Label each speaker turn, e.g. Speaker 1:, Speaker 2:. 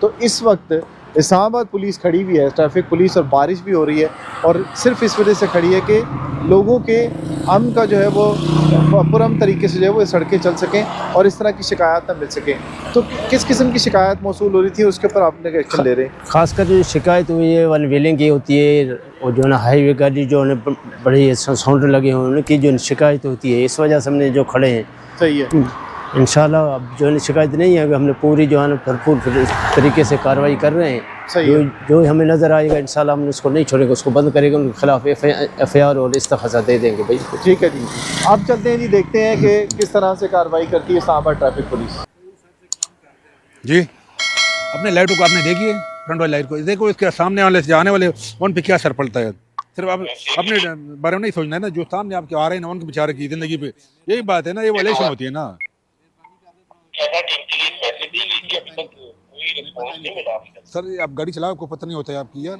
Speaker 1: तो इस वक्त इस्लामाबाद पुलिस खड़ी हुई है, ट्रैफिक पुलिस, और बारिश भी हो रही है, और सिर्फ इस वजह से खड़ी है कि लोगों के अमन का जो है वो पुरअमन तरीके से जो है वो सड़कें चल सकें और इस तरह की शिकायत ना मिल सकें। तो किस किस्म की शिकायत मौसूल हो रही थी, उसके ऊपर आपने एक्शन ले रहे हैं?
Speaker 2: खासकर जो शिकायत हुई है अनव्हीलिंग की होती है, और जो है ना हाईवे गाड़ी जो है बड़ी साउंड लगे हुए उनकी जो शिकायत होती है, इस वजह से हमने जो खड़े हैं।
Speaker 1: सही है।
Speaker 2: इंशाल्लाह अब जो है शिकायत नहीं है, हमने पूरी जो है ना भरपूर तरीके से कार्रवाई कर रहे हैं।
Speaker 1: सही है।
Speaker 2: जो हमें नज़र आएगा इंशाल्लाह हम उसको नहीं छोड़ेंगे, उसको बंद करेंगे, उनके खिलाफ FIR और इस्तफ़ा दे देंगे भाई।
Speaker 1: ठीक है जी, अब चलते हैं जी, देखते हैं कि किस तरह से कार्रवाई करती है इस्लामाबाद ट्रैफिक पुलिस।
Speaker 3: जी, अपने लाइटों को आपने देखिए, फ्रंट वाली लाइट को देखो, इसके सामने वाले से जाने वाले उन पे क्या असर पड़ता है। सिर्फ आप अपने बारे में नहीं सोचना है ना, जो सामने आपके आ रहे हैं ना उनके बेचारे की ज़िंदगी पे यही बात है ना, ये वायलेशन होती है ना। सर आप गाड़ी चलाओ, आपको पता नहीं होता है आपकी यार।